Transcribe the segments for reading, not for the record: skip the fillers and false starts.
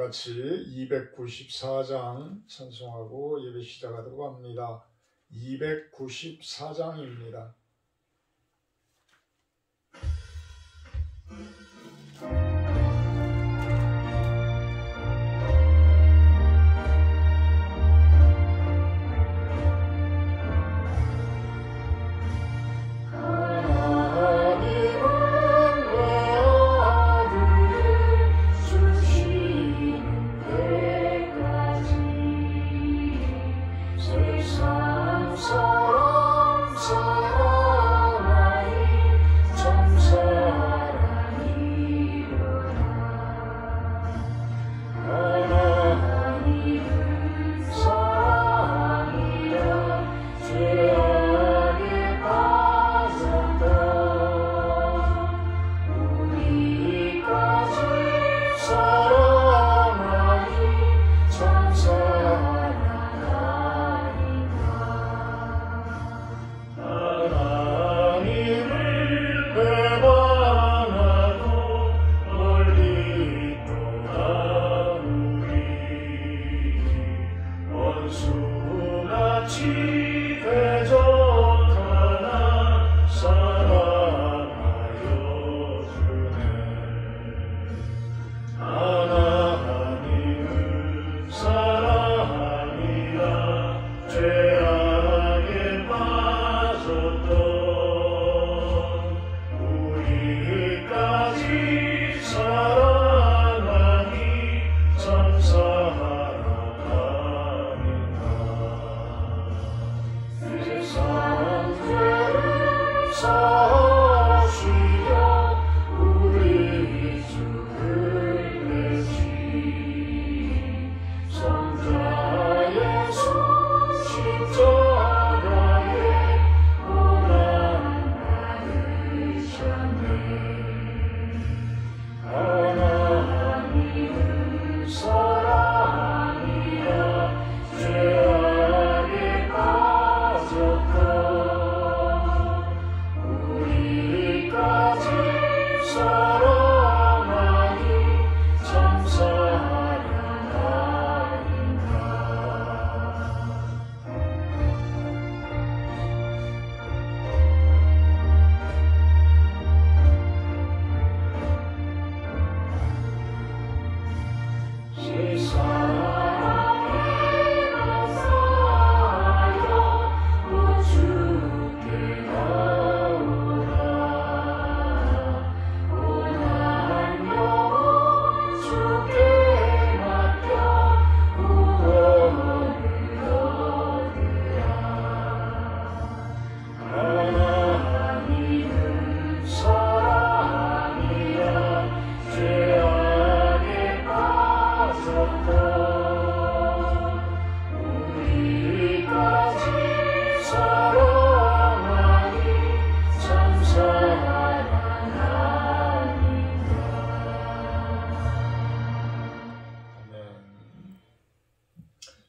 같이 294장 찬송하고 예배 시작하도록 합니다. 294장입니다.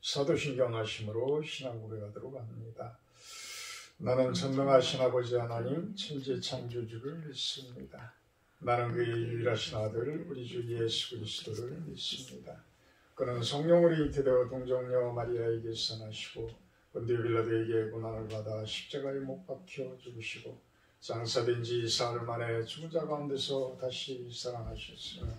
사도신경 하심으로 신앙 고백하도록 합니다. 나는 전능하신 아버지 하나님 천지 창조주를 믿습니다. 나는 그의 유일하신 아들 우리 주 예수 그리스도를 믿습니다. 그는 성령으로 잉태되어 동정녀 마리아에게서 나시고 본디오 빌라도에게 고난을 받아 십자가에 못 박혀 죽으시고 장사된 지 사흘 만에 죽은 자 가운데서 다시 살아나셨으며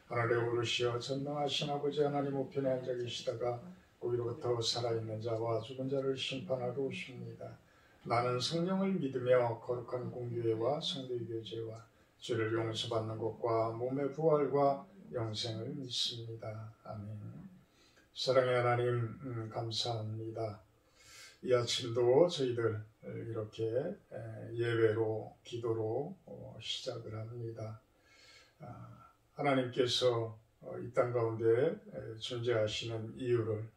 하늘에 오르시어 전능하신 아버지 하나님 우편에 앉아 계시다가 거기로부터 살아있는 자와 죽은 자를 심판하러 오십니다. 나는 성령을 믿으며 거룩한 공교회와 성도의 교제와 죄를 용서받는 것과 몸의 부활과 영생을 믿습니다. 아멘. 사랑의 하나님 감사합니다. 이 아침도 저희들 이렇게 예배로 기도로 시작을 합니다. 하나님께서 이 땅 가운데 존재하시는 이유를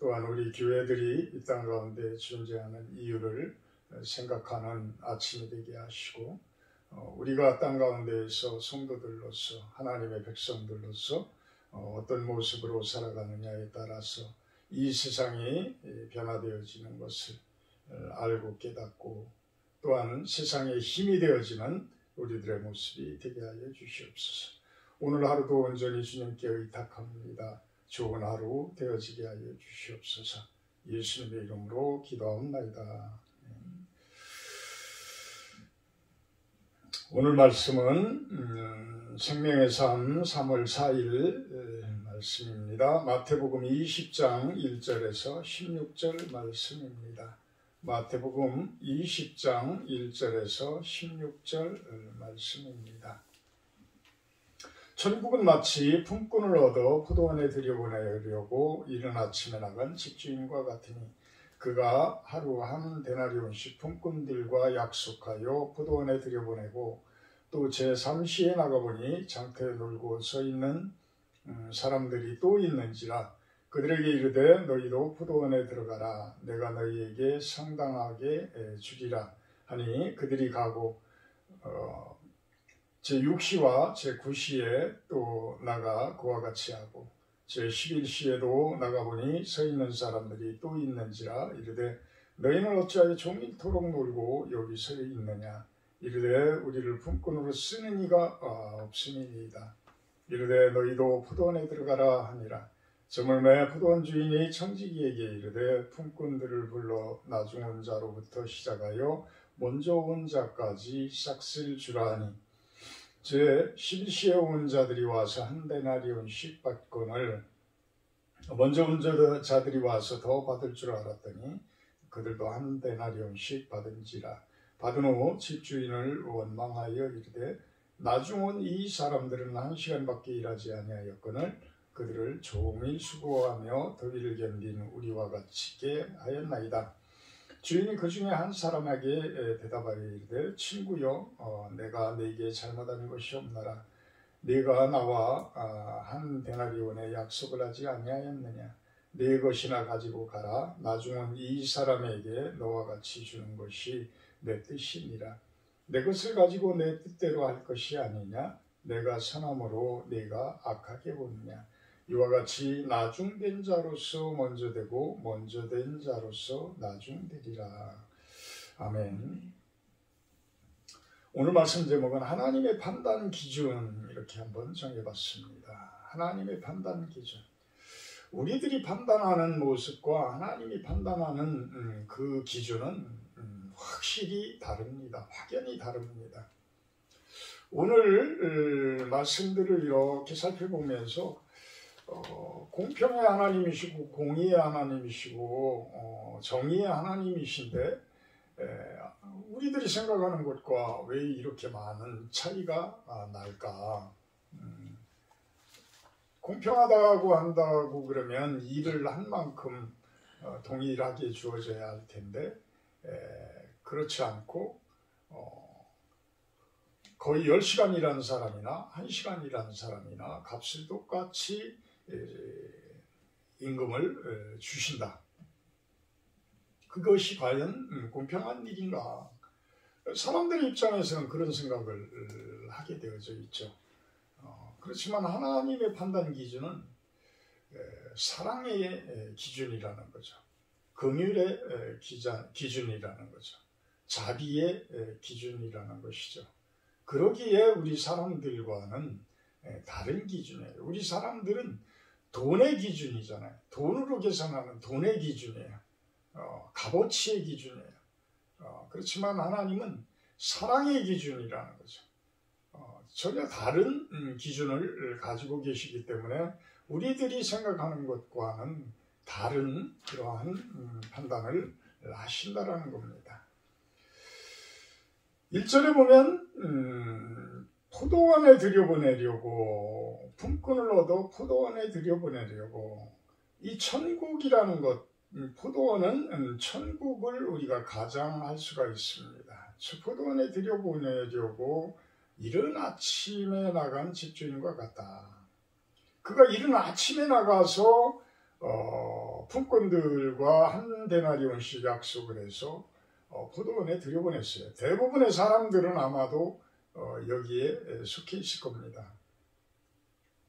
또한 우리 교회들이 이 땅 가운데 존재하는 이유를 생각하는 아침이 되게 하시고 우리가 땅 가운데에서 성도들로서 하나님의 백성들로서 어떤 모습으로 살아가느냐에 따라서 이 세상이 변화되어지는 것을 알고 깨닫고 또한 세상의 힘이 되어지는 우리들의 모습이 되게 하여 주시옵소서. 오늘 하루도 온전히 주님께 의탁합니다. 좋은 하루 되어지게 하여 주시옵소서. 예수님의 이름으로 기도하옵나이다. 오늘 말씀은 생명의 삶 3월 4일 말씀입니다. 마태복음 20장 1절에서 16절 말씀입니다. 마태복음 20장 1절에서 16절 말씀입니다. 천국은 마치 품꾼을 얻어 포도원에 들여보내려고 이른 아침에 나간 집주인과 같으니 그가 하루 한 데나리온씩 품꾼들과 약속하여 포도원에 들여보내고 또 제3시에 나가보니 장터에 놀고 서 있는 사람들이 또 있는지라 그들에게 이르되 너희도 포도원에 들어가라 내가 너희에게 상당하게 주리라 하니 그들이 가고 제6시와 제9시에 또 나가 그와 같이 하고 제11시에도 나가보니 서 있는 사람들이 또 있는지라 이르되 너희는 어찌하여 종일토록 놀고 여기 서 있느냐 이르되 우리를 품꾼으로 쓰는 이가 없음이니이다. 이르되 너희도 포도원에 들어가라 하니라. 저물매 포도원 주인이 청지기에게 이르되 품꾼들을 불러 나중 온 자로부터 시작하여 먼저 온 자까지 싹쓸 주라 하니 제11시에 온 자들이 와서 한 데나리온씩 받거늘 먼저 온 자들이 와서 더 받을 줄 알았더니 그들도 한 데나리온씩 받은지라. 받은 후 집주인을 원망하여 이르되 나중 온 이 사람들은 1시간밖에 일하지 아니하였거늘 그들을 종일 수고하며 더위를 견딘 우리와 같이 하였나이다. 주인이 그 중에 한 사람에게 대답하여 이르되 친구여 내가 네게 잘못한 것이 없나라. 네가 나와 한 데나리온에 약속을 하지 아니하였느냐. 네 것이나 가지고 가라. 나중 온 이 사람에게 너와 같이 주는 것이 내 뜻이니라. 내 것을 가지고 내 뜻대로 할 것이 아니냐. 내가 선함으로 네가 악하게 보느냐. 이와 같이 나중된 자로서 먼저 되고 먼저 된 자로서 나중되리라. 아멘. 오늘 말씀 제목은 하나님의 판단 기준 이렇게 한번 정해봤습니다. 하나님의 판단 기준. 우리들이 판단하는 모습과 하나님이 판단하는 그 기준은 확실히 다릅니다. 확연히 다릅니다. 오늘 말씀들을 이렇게 살펴보면서 공평의 하나님이시고 공의의 하나님이시고 정의의 하나님이신데 우리들이 생각하는 것과 왜 이렇게 많은 차이가 날까? 공평하다고 한다고 그러면 일을 한 만큼 동일하게 주어져야 할 텐데 그렇지 않고 거의 10시간 일하는 사람이나 1시간 일하는 사람이나 값을 똑같이 임금을 주신다. 그것이 과연 공평한 일인가? 사람들의 입장에서는 그런 생각을 하게 되어져 있죠. 그렇지만 하나님의 판단 기준은 사랑의 기준이라는 거죠. 긍휼의 기준이라는 거죠. 자비의 기준이라는 것이죠. 그러기에 우리 사람들과는 다른 기준이에요. 우리 사람들은 돈의 기준이잖아요. 돈으로 계산하는 돈의 기준이에요. 값어치의 기준이에요. 그렇지만 하나님은 사랑의 기준이라는 거죠. 전혀 다른 기준을 가지고 계시기 때문에 우리들이 생각하는 것과는 다른 그러한 판단을 하신다라는 겁니다. 1절에 보면 포도원에 들여보내려고 품꾼을 얻어 포도원에 들여보내려고 이 천국이라는 것 포도원은 천국을 우리가 가장할 수가 있습니다. 포도원에 들여보내려고 이른 아침에 나간 집주인과 같다. 그가 이른 아침에 나가서 품꾼들과 한 데나리온씩 약속을 해서 포도원에 들여보냈어요. 대부분의 사람들은 아마도 여기에 속해 있을 겁니다.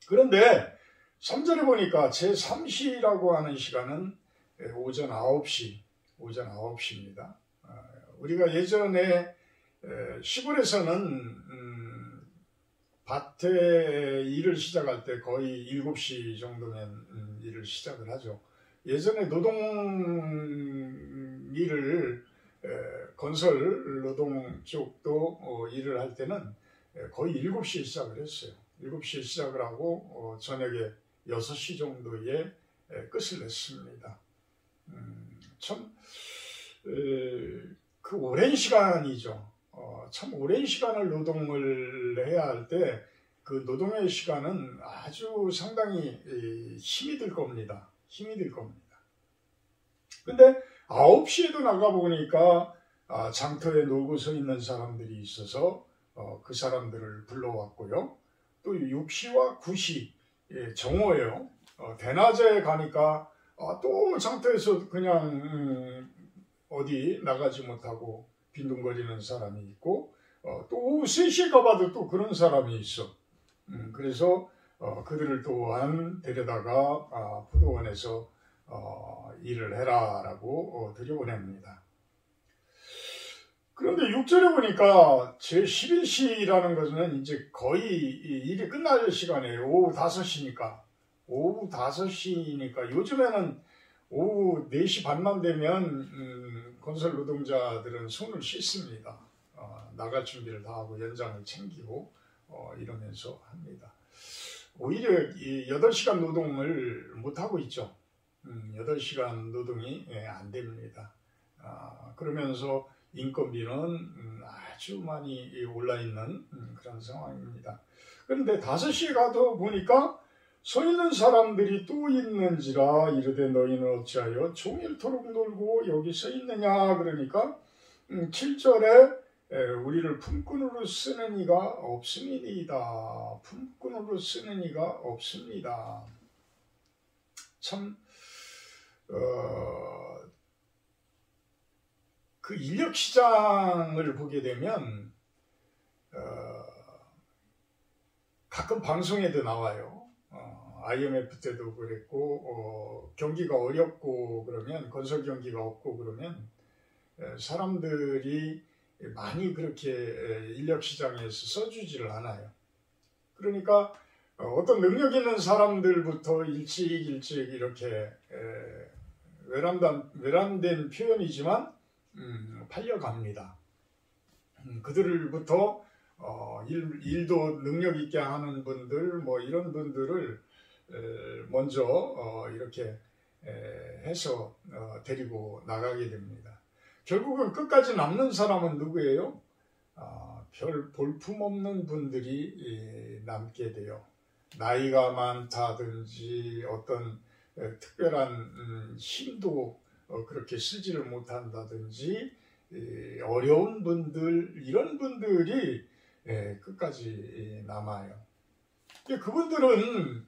그런데 3절에 보니까 제3시라고 하는 시간은 오전 9시입니다. 우리가 예전에 시골에서는 밭에 일을 시작할 때 거의 7시 정도면 일을 시작을 하죠. 예전에 노동 일을 건설 노동 쪽도 일을 할 때는 거의 7시에 시작을 했어요. 7시에 시작을 하고 저녁에 6시 정도에 끝을 냈습니다. 참 그 오랜 시간이죠. 참 오랜 시간을 노동을 해야 할 때 그 노동의 시간은 아주 상당히 힘이 들 겁니다. 힘이 들 겁니다. 근데 9시에도 나가보니까 장터에 놀고 서 있는 사람들이 있어서 그 사람들을 불러왔고요. 또 6시와 9시 정오예요. 대낮에 가니까 또 장터에서 그냥 어디 나가지 못하고 빈둥거리는 사람이 있고 또 오후 3시에 가봐도 또 그런 사람이 있어. 그래서 그들을 또한 데려다가 포도원에서 일을 해라라고 들여보냅니다. 그런데 6절에 보니까 제11시라는 것은 이제 거의 일이 끝날 시간이에요. 오후 5시니까. 오후 5시니까 요즘에는 오후 4시 반만 되면 건설 노동자들은 손을 씻습니다. 나갈 준비를 다 하고 연장을 챙기고 이러면서 합니다. 오히려 이 8시간 노동을 못하고 있죠. 8시간 노동이 안 됩니다. 그러면서 인건비는 아주 많이 올라있는 그런 상황입니다. 그런데 5시에 가도 보니까 서 있는 사람들이 또 있는지라 이르되 너희는 어찌하여 종일토록 놀고 여기 서 있느냐. 그러니까 7절에 우리를 품꾼으로 쓰는 이가 없음이니이다. 품꾼으로 쓰는 이가 없습니다. 참 그 인력시장을 보게 되면 가끔 방송에도 나와요. IMF 때도 그랬고 경기가 어렵고 그러면 건설 경기가 없고 그러면 사람들이 많이 그렇게 인력시장에서 써주지를 않아요. 그러니까 어떤 능력 있는 사람들부터 일찍 이렇게 외람된 표현이지만 팔려갑니다. 그들부터 일도 능력 있게 하는 분들 뭐 이런 분들을 먼저 이렇게 해서 데리고 나가게 됩니다. 결국은 끝까지 남는 사람은 누구예요? 별 볼품없는 분들이 남게 돼요. 나이가 많다든지 어떤 특별한 힘도 그렇게 쓰지를 못한다든지 어려운 분들 이런 분들이 끝까지 남아요. 그분들은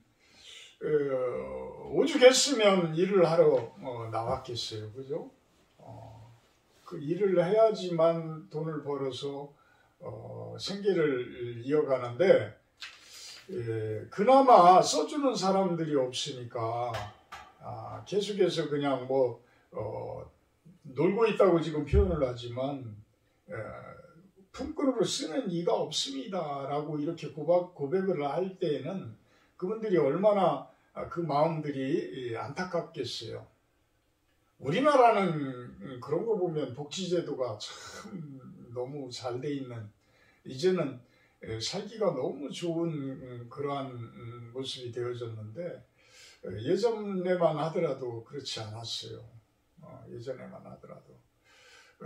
오죽했으면 일을 하러 나왔겠어요, 그죠? 그 일을 해야지만 돈을 벌어서 생계를 이어가는데 그나마 써주는 사람들이 없으니까 계속해서 그냥 뭐 놀고 있다고 지금 표현을 하지만 품꾼으로 쓰는 이가 없습니다 라고 이렇게 고백을 할 때에는 그분들이 얼마나 그 마음들이 안타깝겠어요. 우리나라는 그런 거 보면 복지제도가 참 너무 잘 돼 있는 이제는 살기가 너무 좋은 그러한 모습이 되어졌는데 예전에만 하더라도 그렇지 않았어요. 예전에만 하더라도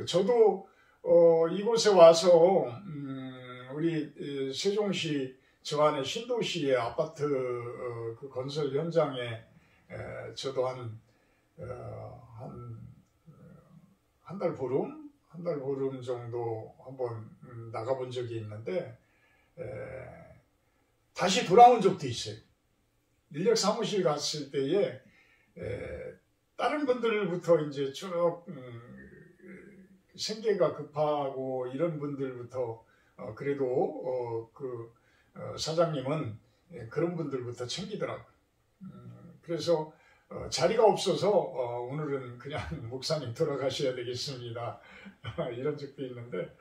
저도 이곳에 와서 우리 세종시 저 안에 신도시의 아파트 그 건설 현장에 저도 한 달 보름 정도 한번 나가본 적이 있는데 다시 돌아온 적도 있어요. 인력 사무실 갔을 때에 다른 분들부터 이제 쭉 생계가 급하고 이런 분들부터 그래도 사장님은 그런 분들부터 챙기더라고요. 그래서 자리가 없어서 오늘은 그냥 목사님 돌아가셔야 되겠습니다. 이런 적도 있는데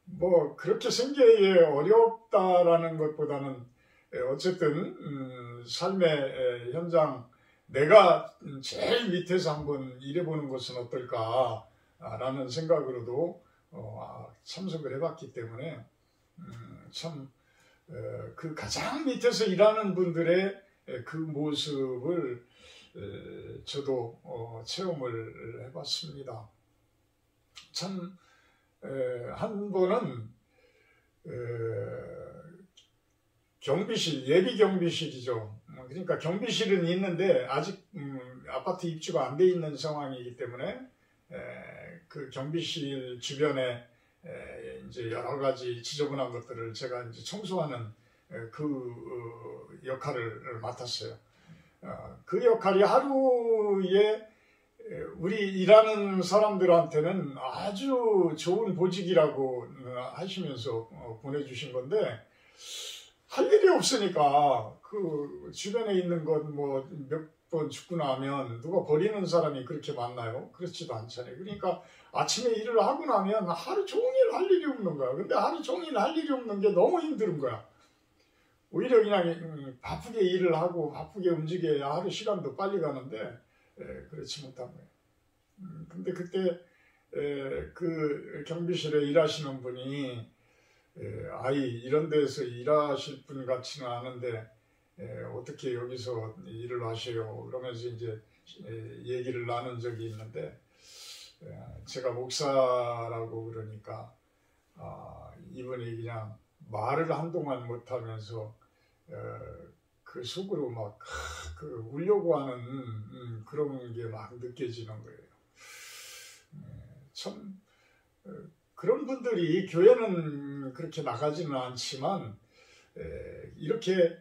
뭐 그렇게 생계에 어렵다라는 것보다는 어쨌든 삶의 현장 내가 제일 밑에서 한번 일해보는 것은 어떨까라는 생각으로도 참석을 해봤기 때문에 참 그 가장 밑에서 일하는 분들의 그 모습을 저도 체험을 해봤습니다. 참 한 번은 경비실, 예비 경비실이죠. 그러니까 경비실은 있는데 아직 아파트 입주가 안 돼 있는 상황이기 때문에 그 경비실 주변에 이제 여러 가지 지저분한 것들을 제가 이제 청소하는 그 역할을 맡았어요. 그 역할이 하루에 우리 일하는 사람들한테는 아주 좋은 보직이라고 하시면서 보내주신 건데 할 일이 없으니까 그 주변에 있는 것 뭐 몇 번 죽고 나면 누가 버리는 사람이 그렇게 많나요? 그렇지도 않잖아요. 그러니까 아침에 일을 하고 나면 하루 종일 할 일이 없는 거야. 근데 하루 종일 할 일이 없는 게 너무 힘든 거야. 오히려 그냥 바쁘게 일을 하고 바쁘게 움직여야 하루 시간도 빨리 가는데 그렇지 못한 거예요. 근데 그때 그 경비실에 일하시는 분이 아이 이런 데서 일하실 분 같지는 않은데 어떻게 여기서 일을 하셔요? 그러면서 이제 얘기를 나눈 적이 있는데 제가 목사라고 그러니까 이분이 그냥 말을 한동안 못하면서 그 속으로 막 울려고 하는 그런 게 막 느껴지는 거예요. 참 그런 분들이 교회는 그렇게 나가지는 않지만 이렇게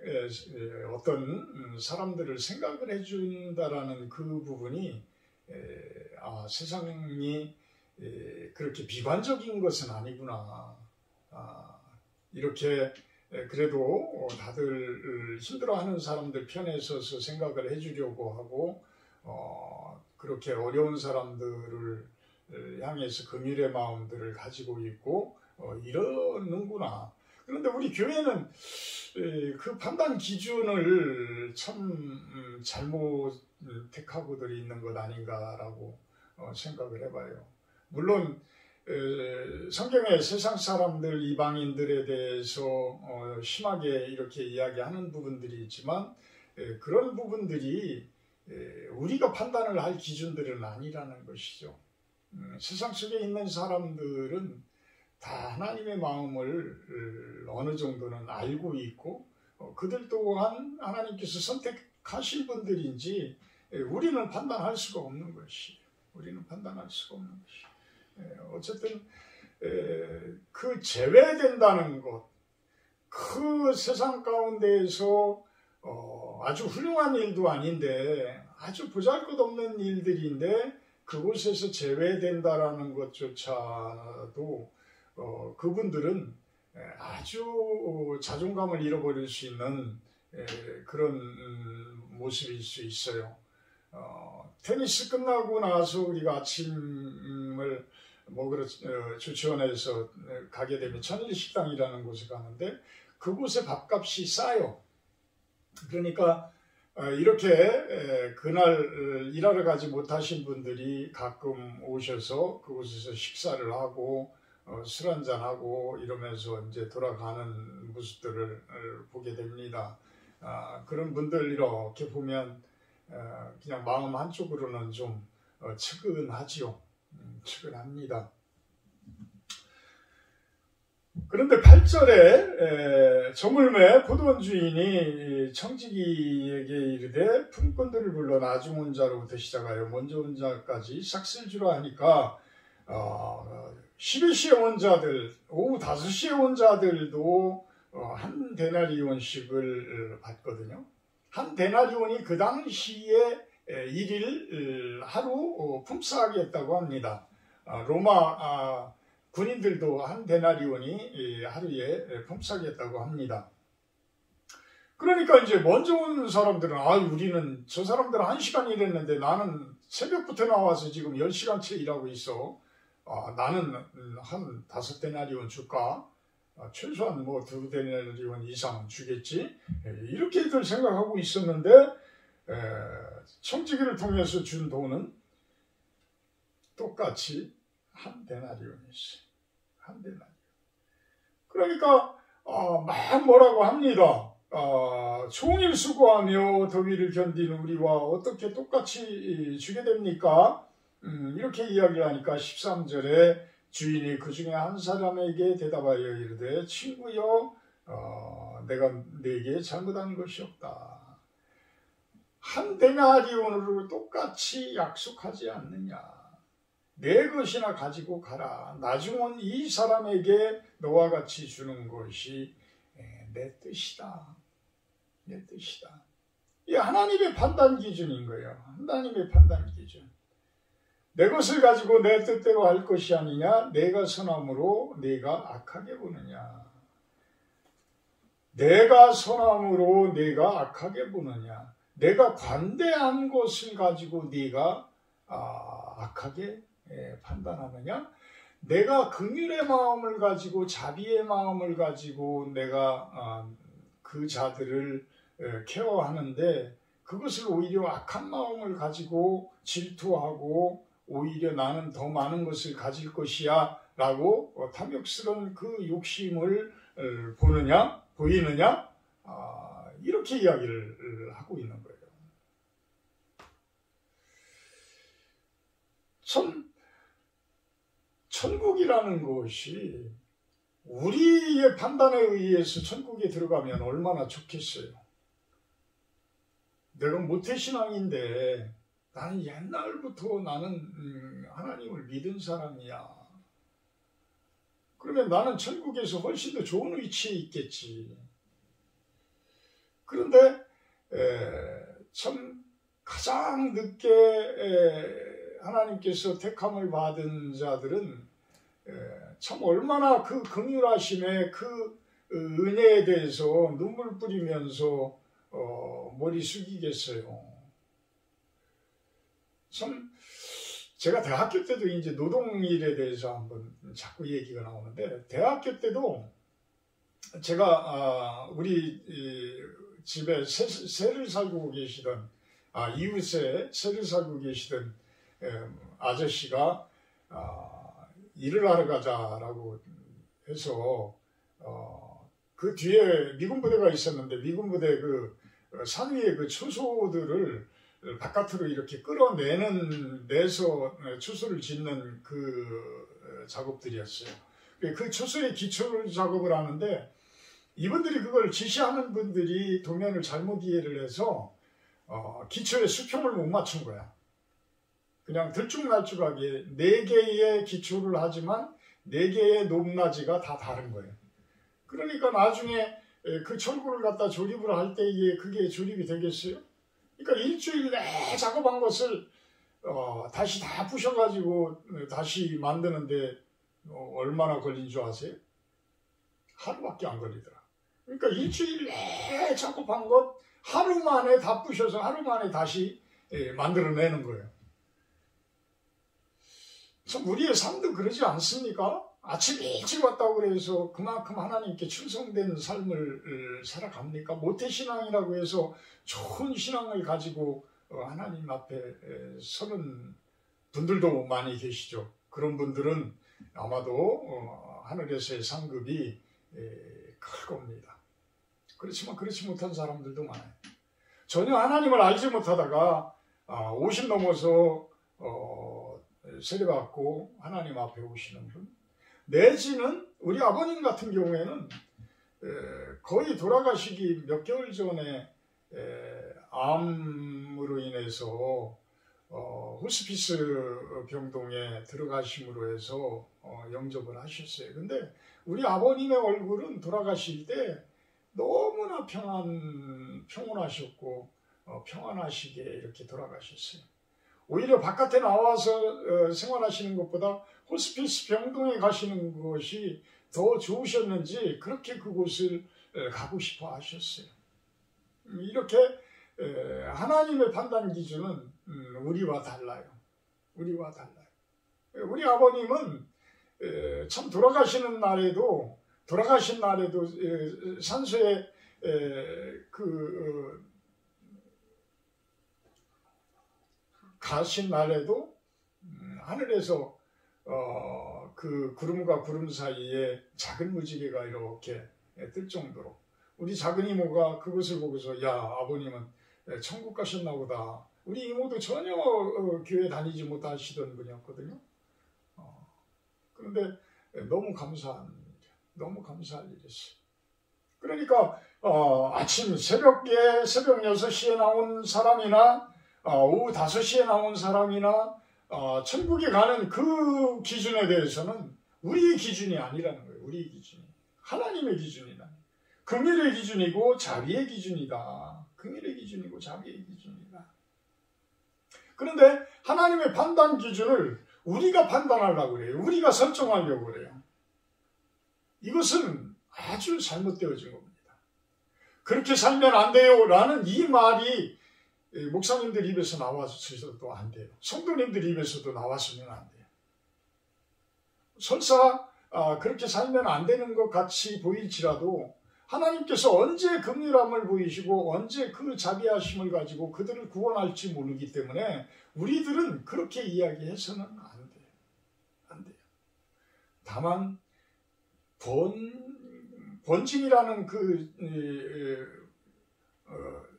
어떤 사람들을 생각을 해준다라는 그 부분이 세상이 그렇게 비관적인 것은 아니구나. 이렇게 그래도 다들 힘들어하는 사람들 편에 서서 생각을 해주려고 하고 그렇게 어려운 사람들을 향해서 긍휼의 마음들을 가지고 있고 이러는구나. 그런데 우리 교회는 그 판단 기준을 참 잘못 택하고들 있는 것 아닌가라고 생각을 해봐요. 물론 성경에 세상 사람들, 이방인들에 대해서 심하게 이렇게 이야기하는 부분들이 있지만 그런 부분들이 우리가 판단을 할 기준들은 아니라는 것이죠. 세상 속에 있는 사람들은 다 하나님의 마음을 어느 정도는 알고 있고 그들 또한 하나님께서 선택하신 분들인지 우리는 판단할 수가 없는 것이. 우리는 판단할 수가 없는 것이. 어쨌든 그 제외된다는 것, 그 세상 가운데에서 아주 훌륭한 일도 아닌데 아주 보잘것없는 일들인데 그곳에서 제외된다라는 것조차도 그분들은 아주 자존감을 잃어버릴 수 있는 그런 모습일 수 있어요. 테니스 끝나고 나서 우리가 아침을 먹으러 주치원에서 가게 되면 천일식당이라는 곳에 가는데 그곳에 밥값이 싸요. 그러니까 이렇게 그날 일하러 가지 못하신 분들이 가끔 오셔서 그곳에서 식사를 하고 술 한잔하고 이러면서 이제 돌아가는 모습들을 보게 됩니다. 그런 분들 이렇게 보면 그냥 마음 한쪽으로는 좀 측은하지요. 측은합니다. 그런데 8절에 저물매 포도원 주인이 청지기에게 이르되 품꾼들을 불러 나중 온 자로부터 시작하여 먼저 온 자까지 싹쓸 주라 하니까 12시에 온 자들, 오후 5시에 온 자들도 한 데나리온씩을 받거든요. 한 데나리온이 그 당시에 일일 하루 품삯하겠다고 합니다. 로마 군인들도 한 데나리온이 하루에 품삯하겠다고 합니다. 그러니까 이제 먼저 온 사람들은 우리는 저 사람들은 1시간 일했는데 나는 새벽부터 나와서 지금 10시간째 일하고 있어. 나는 한 5데나리온 줄까? 최소한 뭐 2데나리온 이상은 주겠지? 이렇게들 생각하고 있었는데 청지기를 통해서 준 돈은 똑같이 1데나리온이었어요. 1데나리온. 그러니까 막 뭐라고 합니다. 종일 수고하며 더위를 견디는 우리와 어떻게 똑같이 주게 됩니까? 이렇게 이야기를 하니까 13절에 주인이 그 중에 한 사람에게 대답하여 이르되 친구여 내가 네게 잘못한 것이 없다. 1데나리온으로 똑같이 약속하지 않느냐. 내 것이나 가지고 가라. 나중은 이 사람에게 너와 같이 주는 것이 내 뜻이다. 내 뜻이다. 이 하나님의 판단 기준인 거예요. 하나님의 판단 기준. 내 것을 가지고 내 뜻대로 할 것이 아니냐. 내가 선함으로 네가 악하게 보느냐. 내가 선함으로 네가 악하게 보느냐. 내가 관대한 것을 가지고 네가 악하게 판단하느냐. 내가 긍휼의 마음을 가지고 자비의 마음을 가지고 내가 그 자들을 케어하는데 그것을 오히려 악한 마음을 가지고 질투하고 오히려 나는 더 많은 것을 가질 것이야 라고 탐욕스러운 그 욕심을 보이느냐 이렇게 이야기를 하고 있는 거예요. 천국이라는 것이 우리의 판단에 의해서 천국에 들어가면 얼마나 좋겠어요. 내가 모태신앙인데 나는 옛날부터 나는 하나님을 믿은 사람이야. 그러면 나는 천국에서 훨씬 더 좋은 위치에 있겠지. 그런데 참 가장 늦게 하나님께서 택함을 받은 자들은 참 얼마나 그 긍휼하심에 그 은혜에 대해서 눈물 뿌리면서 머리 숙이겠어요. 참 제가 대학교 때도 이제 노동일에 대해서 한번 자꾸 얘기가 나오는데 대학교 때도 제가 우리 집에 새를 살고 계시던 이웃에 새를 살고 계시던 아저씨가 일을 하러 가자라고 해서 그 뒤에 미군 부대가 있었는데 미군 부대 그 산 위에 그 초소들을 바깥으로 이렇게 내서 초소를 짓는 그 작업들이었어요. 그 초소의 기초 작업을 하는데 이분들이 그걸 지시하는 분들이 도면을 잘못 이해를 해서 기초의 수평을 못 맞춘 거야. 그냥 들쭉날쭉하게 4개의 기초를 하지만 4개의 높낮이가 다 다른 거예요. 그러니까 나중에 그 철구를 갖다 조립을 할 때에 그게 조립이 되겠어요? 그러니까 일주일 내 작업한 것을 다시 다 부셔가지고 다시 만드는데 얼마나 걸린 줄 아세요? 하루밖에 안 걸리더라. 그러니까 일주일 내 작업한 것 하루 만에 다 부셔서 하루 만에 다시 만들어내는 거예요. 참 우리의 삶도 그러지 않습니까? 아침 일찍 왔다고 해서 그만큼 하나님께 충성된 삶을 살아갑니까? 모태신앙이라고 해서 좋은 신앙을 가지고 하나님 앞에 서는 분들도 많이 계시죠. 그런 분들은 아마도 하늘에서의 상급이 클 겁니다. 그렇지만 그렇지 못한 사람들도 많아요. 전혀 하나님을 알지 못하다가 50 넘어서 세례받고 하나님 앞에 오시는 분, 내지는 우리 아버님 같은 경우에는 거의 돌아가시기 몇 개월 전에 암으로 인해서 호스피스 병동에 들어가심으로 해서 영접을 하셨어요. 근데 우리 아버님의 얼굴은 돌아가실 때 너무나 평온하셨고 평안하시게 이렇게 돌아가셨어요. 오히려 바깥에 나와서 생활하시는 것보다 호스피스 병동에 가시는 것이 더 좋으셨는지 그렇게 그곳을 가고 싶어 하셨어요. 이렇게 하나님의 판단 기준은 우리와 달라요. 우리와 달라요. 우리 아버님은 참 돌아가신 날에도 산소에 가신 날에도 하늘에서 그 구름과 구름 사이에 작은 무지개가 이렇게 뜰 정도로 우리 작은 이모가 그것을 보고서 야, 아버님은 천국 가셨나 보다. 우리 이모도 전혀 교회 다니지 못하시던 분이었거든요. 그런데 너무 감사한 일이었어요. 그러니까 아침 새벽 6시에 나온 사람이나 오후 5시에 나온 사람이나 천국에 가는 그 기준에 대해서는 우리의 기준이 아니라는 거예요. 우리의 기준이. 하나님의 기준이다. 긍휼의 기준이고 자비의 기준이다. 긍휼의 기준이고 자비의 기준이다. 그런데 하나님의 판단 기준을 우리가 판단하려고 그래요. 우리가 설정하려고 그래요. 이것은 아주 잘못되어진 겁니다. 그렇게 살면 안 돼요 라는 이 말이 목사님들 입에서 나와서도 안 돼요. 성도님들 입에서도 나왔으면 안 돼요. 설사 그렇게 살면 안 되는 것 같이 보일지라도 하나님께서 언제 긍휼함을 보이시고 언제 그 자비하심을 가지고 그들을 구원할지 모르기 때문에 우리들은 그렇게 이야기해서는 안 돼요. 안 돼요. 다만 번징이라는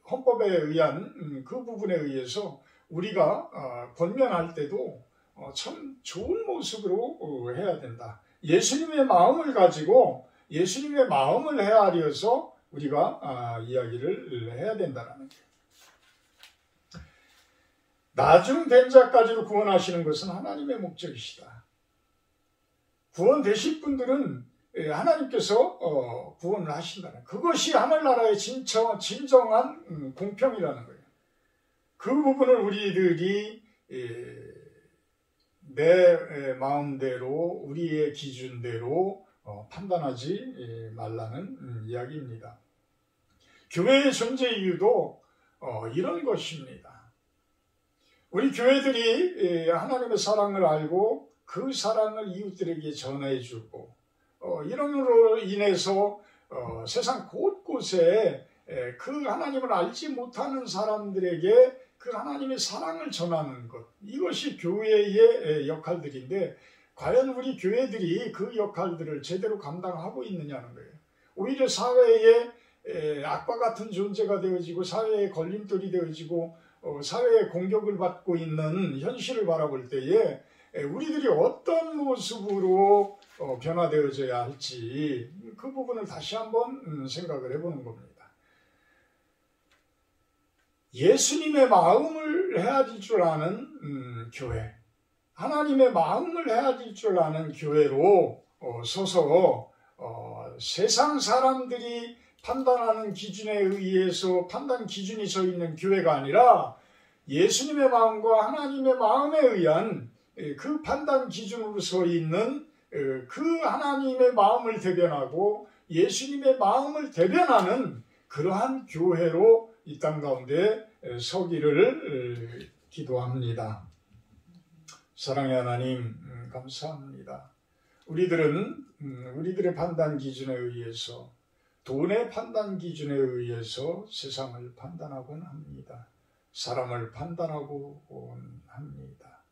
헌법에 의한 그 부분에 의해서 우리가 권면할 때도 참 좋은 모습으로 해야 된다. 예수님의 마음을 가지고 예수님의 마음을 헤아려서 우리가 이야기를 해야 된다는 거예요. 나중된 자까지도 구원하시는 것은 하나님의 목적이시다. 구원되실 분들은 하나님께서 구원을 하신다는 그것이 하늘나라의 진정한 공평이라는 거예요. 그 부분을 우리들이 내 마음대로 우리의 기준대로 판단하지 말라는 이야기입니다. 교회의 존재 이유도 이런 것입니다. 우리 교회들이 하나님의 사랑을 알고 그 사랑을 이웃들에게 전해주고 이런으로 인해서 세상 곳곳에 그 하나님을 알지 못하는 사람들에게 그 하나님의 사랑을 전하는 것, 이것이 교회의 역할들인데 과연 우리 교회들이 그 역할들을 제대로 감당하고 있느냐는 거예요. 오히려 사회에 악과 같은 존재가 되어지고 사회의 걸림돌이 되어지고 사회의 공격을 받고 있는 현실을 바라볼 때에 우리들이 어떤 모습으로 변화되어져야 할지 그 부분을 다시 한번 생각을 해보는 겁니다. 예수님의 마음을 헤아릴 줄 아는 교회, 하나님의 마음을 헤아릴 줄 아는 교회로 서서 세상 사람들이 판단하는 기준에 의해서 판단 기준이 서 있는 교회가 아니라 예수님의 마음과 하나님의 마음에 의한 그 판단 기준으로 서 있는 그 하나님의 마음을 대변하고 예수님의 마음을 대변하는 그러한 교회로 이 땅 가운데 서기를 기도합니다. 사랑의 하나님 감사합니다. 우리들은 우리들의 판단 기준에 의해서 돈의 판단 기준에 의해서 세상을 판단하곤 합니다. 사람을 판단하곤 합니다.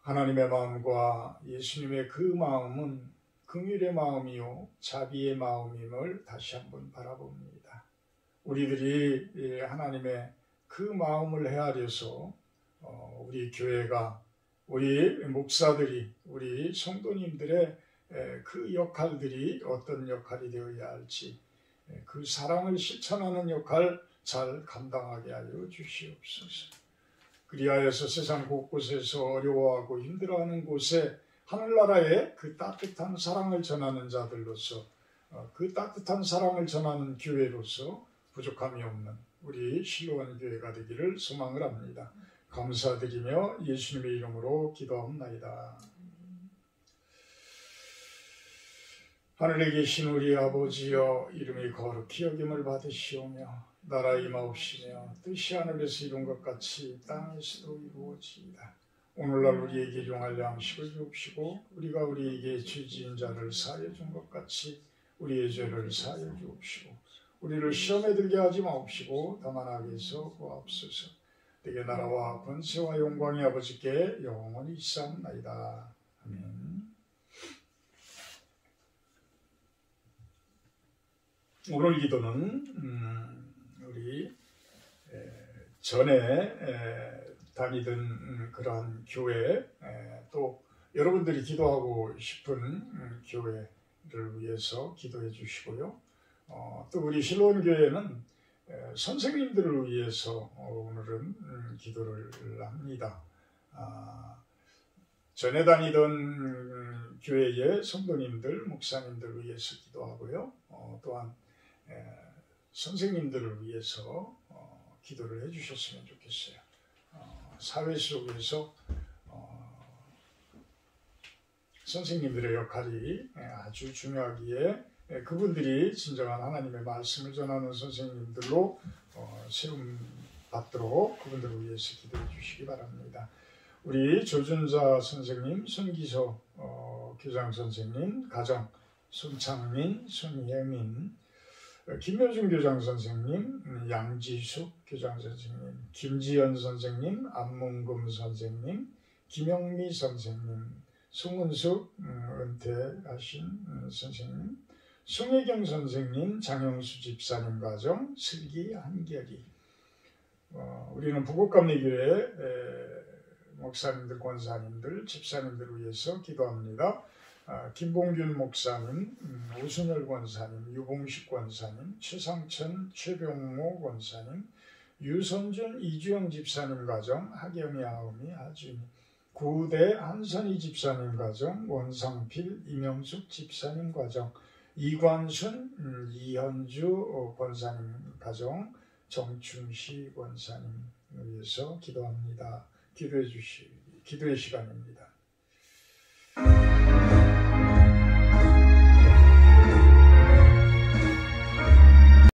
하나님의 마음과 예수님의 그 마음은 긍휼의 마음이요 자비의 마음임을 다시 한번 바라봅니다. 우리들이 하나님의 그 마음을 헤아려서 우리 교회가 우리 목사들이 우리 성도님들의 그 역할들이 어떤 역할이 되어야 할지 그 사랑을 실천하는 역할 잘 감당하게 하여 주시옵소서. 그리하여서 세상 곳곳에서 어려워하고 힘들어하는 곳에 하늘나라에 그 따뜻한 사랑을 전하는 자들로서 그 따뜻한 사랑을 전하는 교회로서 부족함이 없는 우리 실로원 교회가 되기를 소망을 합니다. 감사드리며 예수님의 이름으로 기도합나이다. 하늘에 계신 우리 아버지여 이름이 거룩히 여김을 받으시오며 나라 임하옵시며 뜻이 하늘에서 이룬 것 같이 땅에서도 이루어지이다. 오늘날 우리에게 용할 양식을 주옵시고 우리가 우리에게 죄 지은 자를 사하여 준 것 같이 우리의 죄를 사하여 주옵시고 우리를 시험에 들게 하지 마옵시고 다만 악에서 구하옵소서. 내게 나라와 권세와 영광이 아버지께 영원히 있사옵나이다. 아멘. 오늘 기도는 우리 전에 다니던 그러한 교회 또 여러분들이 기도하고 싶은 교회를 위해서 기도해 주시고요. 또 우리 실로원 교회는 선생님들을 위해서 오늘은 기도를 합니다. 전에 다니던 교회의 성도님들, 목사님들을 위해서 기도하고요. 또한 선생님들을 위해서 기도를 해주셨으면 좋겠어요. 사회 속에서 선생님들의 역할이 아주 중요하기에 그분들이 진정한 하나님의 말씀을 전하는 선생님들로 세움받도록 그분들을 위해서 기도해 주시기 바랍니다. 우리 조준자 선생님, 손기서 교장 선생님, 가정 손창민, 손예민, 김효준 교장 선생님, 양지숙 교장 선생님, 김지연 선생님, 안문금 선생님, 김영미 선생님, 송은숙 은퇴하신 선생님, 송혜경 선생님, 장영수 집사님 가정, 슬기 한결이. 우리는 부곡감리교회 목사님들, 권사님들, 집사님들을 위해서 기도합니다. 김봉균 목사님, 오순열 권사님, 유봉식 권사님, 최상천, 최병모 권사님, 유선준, 이주영 집사님 가정, 하경이, 아음이, 하준이, 구대 한선희 집사님 가정, 원상필, 이명숙 집사님 가정, 이관순, 이현주 권사님 가정, 정충시 권사님 위해서 기도합니다. 기도의 시간입니다.